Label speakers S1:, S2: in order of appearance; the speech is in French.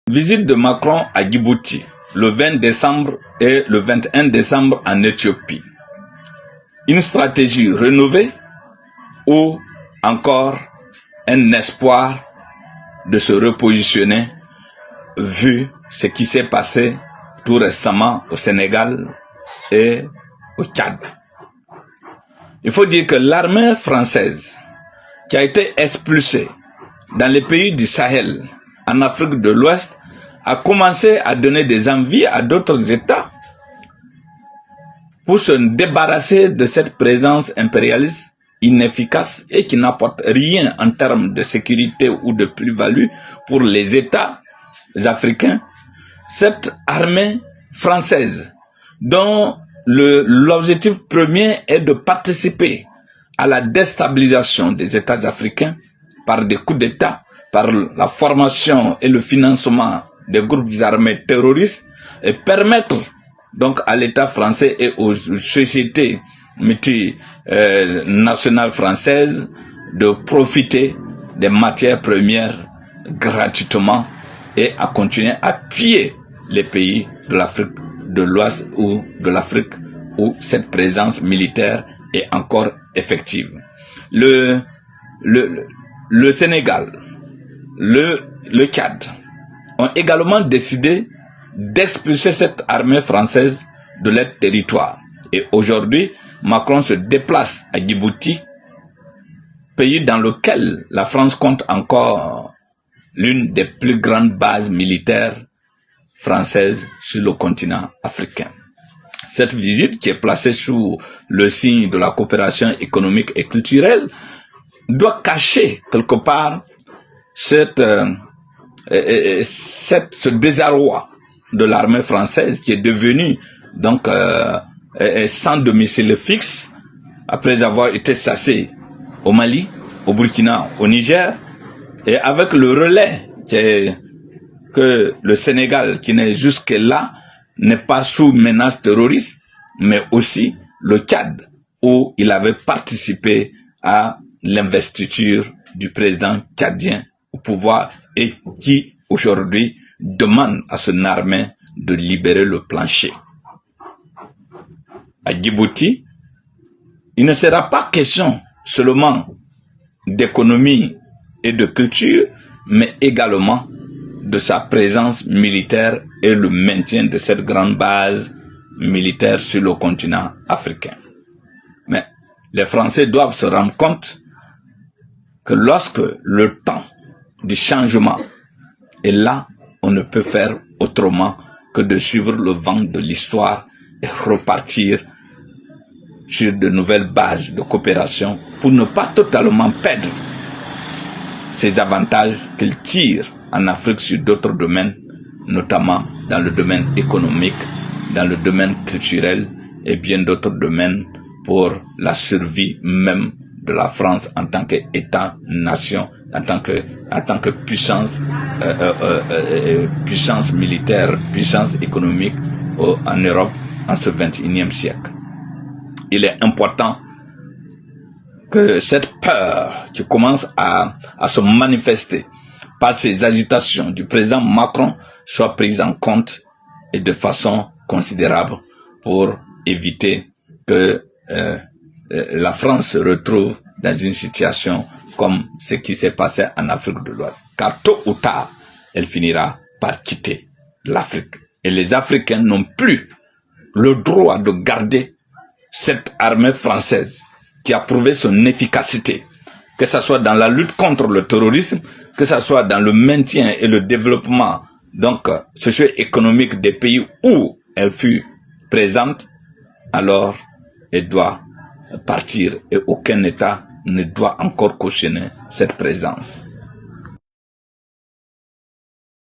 S1: Visite de Macron à Djibouti, le 20 décembre et le 21 décembre en Éthiopie. Une stratégie rénovée ou encore un espoir de se repositionner vu ce qui s'est passé tout récemment au Sénégal et au Tchad. Il faut dire que l'armée française qui a été expulsée dans les pays du Sahel, en Afrique de l'Ouest, a commencé à donner des envies à d'autres États pour se débarrasser de cette présence impérialiste inefficace et qui n'apporte rien en termes de sécurité ou de plus-value pour les États africains. Cette armée française, dont l'objectif premier est de participer à la déstabilisation des États africains par des coups d'État, par la formation et le financement des groupes armés terroristes, et permettre donc à l'État français et aux sociétés multinationales françaises de profiter des matières premières gratuitement et à continuer à piller les pays de l'Afrique de l'Ouest ou de l'Afrique où cette présence militaire est encore effective. Le Sénégal, le Tchad ont également décidé d'expulser cette armée française de leur territoire. Et aujourd'hui, Macron se déplace à Djibouti, pays dans lequel la France compte encore l'une des plus grandes bases militaires françaises sur le continent africain. Cette visite, qui est placée sous le signe de la coopération économique et culturelle, doit cacher quelque part ce désarroi de l'armée française qui est devenue donc sans domicile fixe après avoir été chassée au Mali, au Burkina, au Niger, et avec le relais que le Sénégal, qui n'est jusque-là, n'est pas sous menace terroriste, mais aussi le Tchad, où il avait participé à l'investiture du président tchadien au pouvoir et qui, aujourd'hui, demande à son armée de libérer le plancher. À Djibouti, il ne sera pas question seulement d'économie et de culture, mais également de sa présence militaire et le maintien de cette grande base militaire sur le continent africain. Mais les Français doivent se rendre compte que lorsque le temps du changement est là, on ne peut faire autrement que de suivre le vent de l'histoire et repartir sur de nouvelles bases de coopération pour ne pas totalement perdre ces avantages qu'il tire en Afrique sur d'autres domaines, notamment dans le domaine économique, dans le domaine culturel et bien d'autres domaines pour la survie même de la France en tant qu'État-nation, en tant que puissance, puissance militaire, puissance économique en Europe en ce 21e siècle. Il est important que cette peur qui commence à se manifester par ces agitations du président Macron soit prise en compte et de façon considérable pour éviter que la France se retrouve dans une situation comme ce qui s'est passé en Afrique de l'Ouest. Car tôt ou tard, elle finira par quitter l'Afrique. Et les Africains n'ont plus le droit de garder cette armée française qui a prouvé son efficacité, que ce soit dans la lutte contre le terrorisme, que ce soit dans le maintien et le développement donc socio-économique des pays où elle fut présente, alors elle doit partir et aucun État ne doit encore cautionner cette présence.